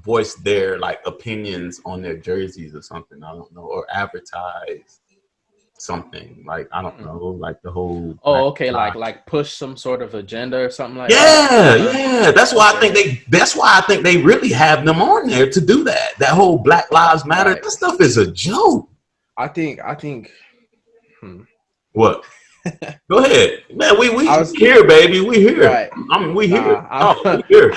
voice their like opinions on their jerseys or something. I don't know, or advertise something like I don't know, like the whole Black Oh, okay, Lives. like push some sort of agenda or something like that. Yeah, yeah. That's why I think Okay. they. That's why I think they really have them on there to do that. That whole Black Lives Matter. Right. That stuff is a joke. I think. Hmm. What? Go ahead, man. We I was here, baby. We here. right. We here. Nah, Oh, I'm. we here.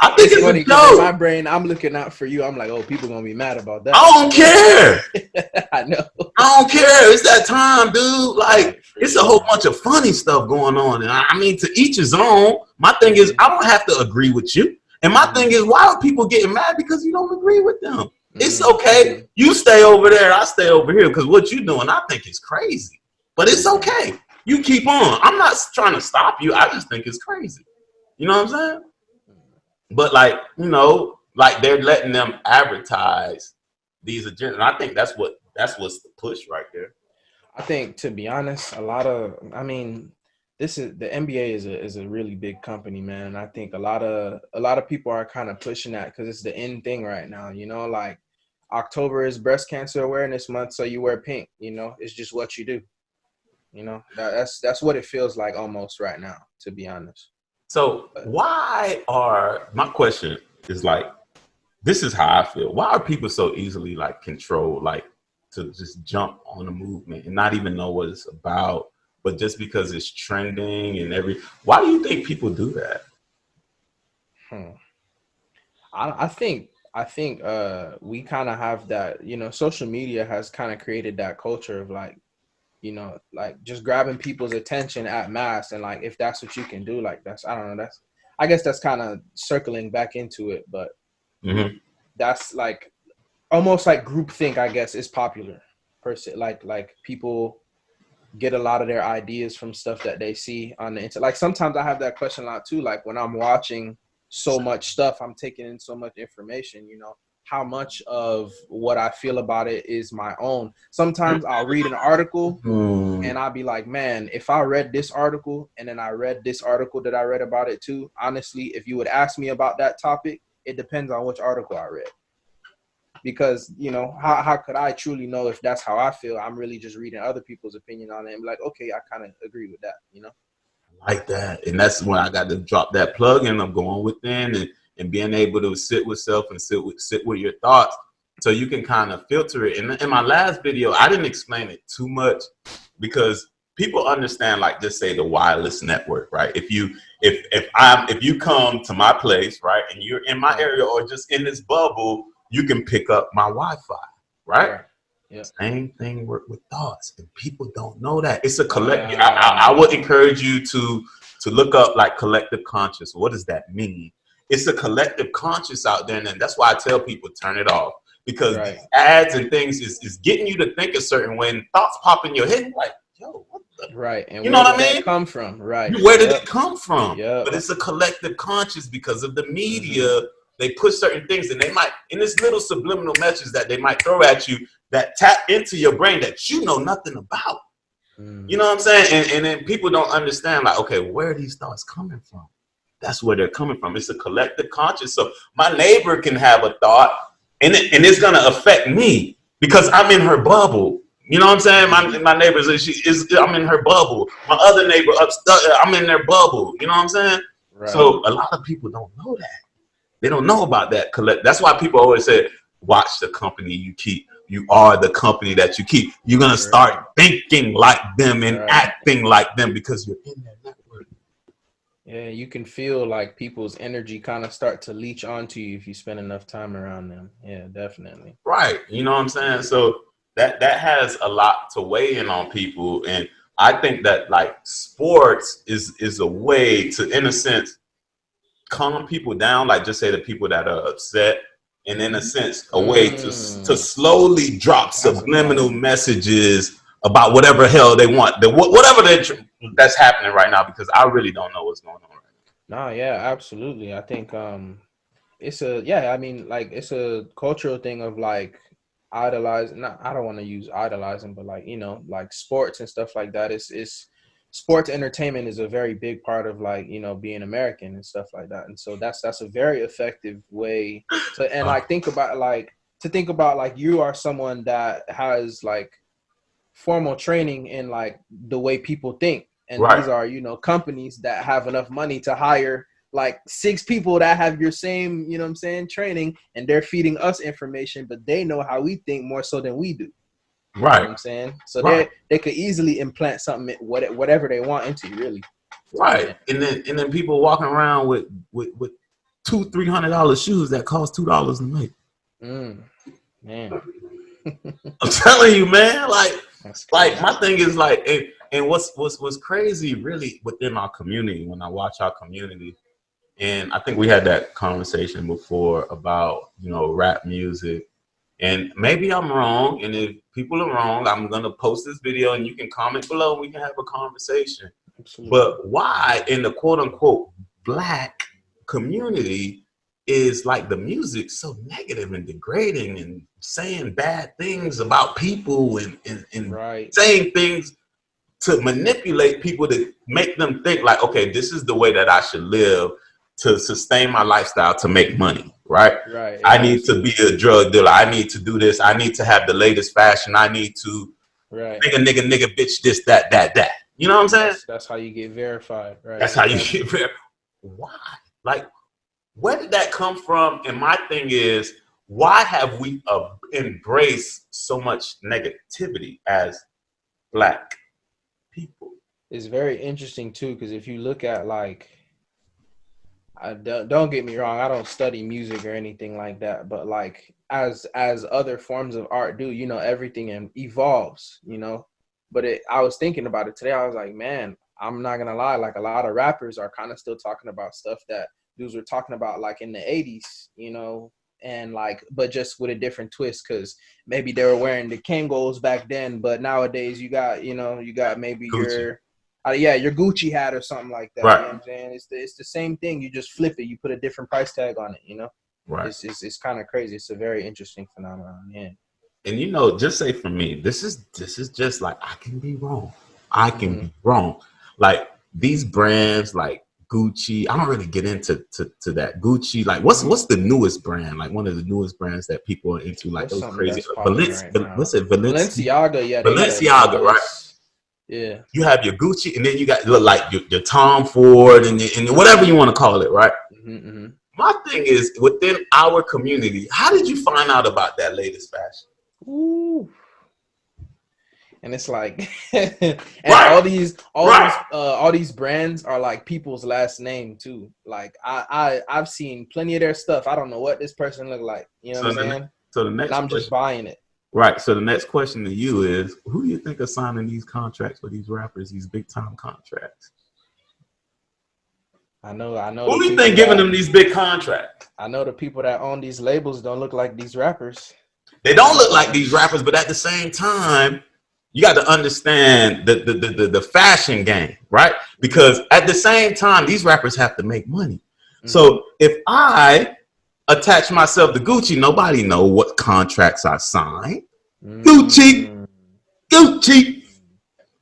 I think It's it's a funny because in my joke. brain, I'm looking out for you. I'm like, oh, people gonna be mad about I that. don't care. I know. I don't care. It's that time, dude. Like, Right, for it's a whole sure. bunch of funny stuff going on. And I mean, to each his own. My thing is, Mm-hmm. I don't have to agree with you. And my Mm-hmm. thing is, why are people getting mad because you don't agree with them? It's okay. Mm-hmm. You stay over there. I stay over here because what you're doing, I think is crazy. But it's Mm-hmm. okay. You keep on. I'm not trying to stop you. I just think it's crazy. You know what I'm saying? But like, like they're letting them advertise these agendas. And I think that's what's the push right there. I think, to be honest, this is the NBA is a really big company, man. And I think a lot of people are kind of pushing that because it's the in thing right now. Like October is Breast Cancer Awareness Month, so you wear pink. It's just what you do. That's what it feels like almost right now, to be honest. So But why are my question is like this is how I feel. Why are people so easily like controlled, like to just jump on a movement and not even know what it's about, but just because it's trending and why do you think people do that? hmm, I think we kind of have that. Social media has kind of created that culture of like just grabbing people's attention at mass, and like if that's what you can do, like that's I don't know, that's I guess that's kind of circling back into it, but Hmm. that's like almost like groupthink, I guess, is popular per se. Like people get a lot of their ideas from stuff that they see on the internet. Like sometimes I have that question a lot too. Like when I'm watching so much stuff, I'm taking in so much information. How much of what I feel about it is my own. Sometimes I'll read an article Hmm. and I'll be like, man, if I read this article and then I read this article that I read about it too, honestly, if you would ask me about that topic, it depends on which article I read. Because, how could I truly know if that's how I feel? I'm really just reading other people's opinion on it and be like, okay, I kind of agree with that. Like that. And that's when I got to drop that plug in of going within and being able to sit with self and sit with your thoughts so you can kind of filter it. And in my last video, I didn't explain it too much because people understand, like just say the wireless network, right? If you come to my place, right, and you're in my Right. area or just in this bubble, you can pick up my Wi-Fi, right? Right. Yeah. Same thing work with thoughts, and people don't know that it's a collective. I would Wow. encourage you to look up like collective conscious. What does that mean? It's a collective conscious out there, and that's why I tell people turn it off because Right. these ads and things is getting you to think a certain way, and thoughts pop in your head. You're like, yo, what the? Right. And You know where what did I that mean? come from? Right. Where did it Yep. come from? Yep. But it's a collective conscious because of the Mm-hmm. media. They push certain things, and they might in this little subliminal message that they might throw at you that tap into your brain that you know nothing about. You Mm. know what I'm saying? And then people don't understand, like, okay, where are these thoughts coming from? That's where they're coming from. It's a collective conscious. So my neighbor can have a thought, and it's gonna affect me because I'm in her bubble. You know what I'm saying? Mm-hmm. My neighbors, I'm in her bubble. My other neighbor upstairs, I'm in their bubble. You know what I'm saying? Right. So a lot of people don't know that. They don't know about that. That's why people always say, watch the company you keep. You are the company that you keep. You're gonna Right. start thinking like them and Right. acting like them because you're in their network. Yeah, you can feel like people's energy kind of start to leech onto you if you spend enough time around them. Yeah, definitely. Right. You know what I'm saying? So that has a lot to weigh in on people. And I think that like sports is a way to, in a sense, calm people down, like just say the people that are upset, and in a sense, a way to Mm, slowly drop that's a subliminal point. messages about whatever hell they want, whatever that's happening right now. Because I really don't know what's going on right No, yeah, absolutely. I think I mean, like it's a cultural thing of like idolizing. Not, I don't want to use idolizing, but like like sports and stuff like that. It's sports entertainment is a very big part of, like, you know, being American and stuff like that. And so that's a very effective way to, and like think about like you are someone that has like formal training in like the way people think. And Right. these are, you know, companies that have enough money to hire like 6 people that have your same, you know what I'm saying, training, and they're feeding us information, but they know how we think more so than we do. You know what Right. I'm saying? So Right. they could easily implant something, whatever they want into you, really. Right. And then people walking around with $200-$300 shoes that cost $2 a night. Man. I'm telling you, man. Like Crazy. my thing is like, and what's crazy really within our community, when I watch our community, and I think we had that conversation before about, you know, rap music. And maybe I'm wrong, and if people are wrong, I'm gonna post this video, and you can comment below, and we can have a conversation. Absolutely. But why in the quote unquote black community is like the music so negative and degrading and saying bad things about people and Right. saying things to manipulate people to make them think like, okay, this is the way that I should live to sustain my lifestyle, to make money, right? Right. I need to be a drug dealer. I need to do this. I need to have the latest fashion. I need to nigga, bitch, this, that. You know what I'm saying? That's how you get verified, right? That's how you get verified. Why? Like, where did that come from? And my thing is, why have we embraced so much negativity as black people? It's very interesting too, because if you look at like, don't get me wrong, I don't study music or anything like that, but like as other forms of art do, you know, everything evolves, you know. But I was thinking about it today. I was like, man, I'm not gonna lie, like a lot of rappers are kind of still talking about stuff that dudes were talking about like in the 80s, you know, and like, but just with a different twist, because maybe they were wearing the Kangol back then, but nowadays you got, you know, you got maybe Gucci. your Gucci hat or something like that. Right. You know what I'm saying? It's the same thing. You just flip it. You put a different price tag on it. You know. Right. It's kind of crazy. It's a very interesting phenomenon. Yeah. And you know, just say for me, this is just like, I can be wrong. I can be wrong. Like these brands, like Gucci. I don't really get into that Gucci. Like, what's the newest brand? Like one of the newest brands that people are into, like those crazy what's it? Balenciaga. Yeah. Balenciaga, right? Yeah. You have your Gucci, and then you got like your Tom Ford and whatever you want to call it, right? My thing is, within our community, how did you find out about that latest fashion? Ooh. And it's like, and all these brands are like people's last name too. Like I've seen plenty of their stuff. I don't know what this person look like. You know what I'm saying? So the next, and I'm just buying it. Right. So the next question to you is, who do you think are signing these contracts for these rappers, these big time contracts? I know. Who do you think giving them these big contracts? I know the people that own these labels don't look like these rappers. They don't look like these rappers, but at the same time, you got to understand the fashion game, right? Because at the same time, these rappers have to make money. So if I attach myself to Gucci, nobody know what contracts I signed. Gucci.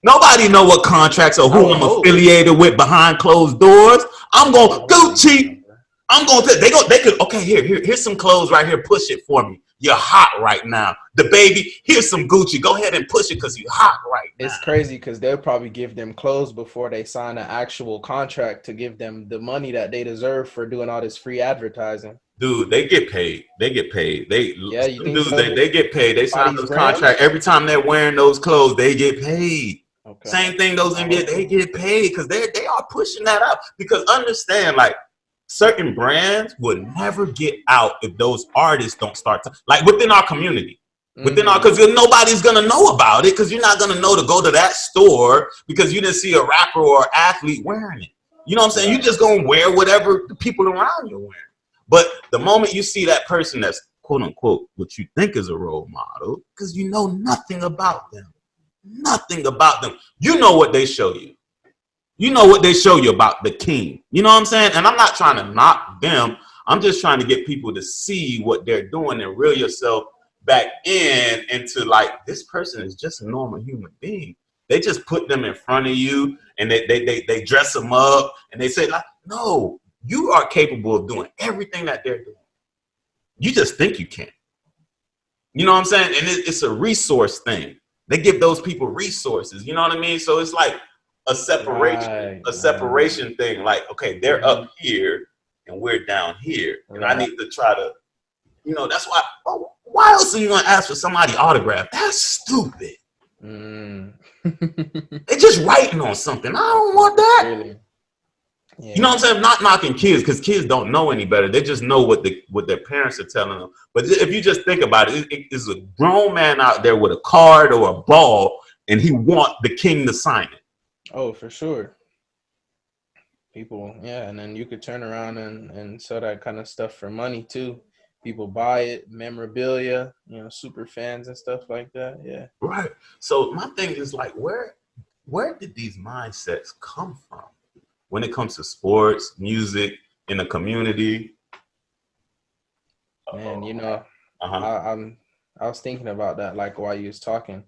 Nobody know what contracts or who I'm affiliated with behind closed doors. I'm going Gucci. I'm going to they could okay, here's some clothes right here. Push it for me. You're hot right now. The baby, here's some Gucci. Go ahead and push it because you're hot right now. It's crazy because they'll probably give them clothes before they sign an actual contract to give them the money that they deserve for doing all this free advertising. Dude, they get paid. They get paid. They get paid. They sign those contracts. Every time they're wearing those clothes, they get paid. Okay. Same thing, those NBA, they get paid because they are pushing that out. Because understand, like, certain brands would never get out if those artists don't start to, like, within our community. Within our, because nobody's gonna know about it, because you're not gonna know to go to that store because you didn't see a rapper or athlete wearing it. You know what I'm saying? You're just gonna wear whatever the people around you are wearing. But the moment you see that person that's quote unquote what you think is a role model, because you know nothing about them. Nothing about them. You know what they show you. You know what they show you about the king. You know what I'm saying? And I'm not trying to knock them. I'm just trying to get people to see what they're doing and reel yourself back into like, this person is just a normal human being. They just put them in front of you and they dress them up and they say, like, no, you are capable of doing everything that they're doing. You just think you can. You know what I'm saying? And it's a resource thing. They give those people resources. You know what I mean? So it's like a separation thing. Like, okay, they're up here and we're down here. And I need to try to, that's why. Oh, why else are you going to ask for somebody's autograph? That's stupid. They're just writing on something. I don't want that. Really? Yeah. You know what I'm saying? I'm not knocking kids because kids don't know any better. They just know what their parents are telling them. But if you just think about it, it's a grown man out there with a card or a ball, and he want the king to sign it. Oh, for sure. People, yeah, and then you could turn around and sell that kind of stuff for money too. People buy it, memorabilia, super fans and stuff like that. Yeah. Right. So my thing is like, where did these mindsets come from? When it comes to sports, music, in the community. Man, I was thinking about that like while you was talking.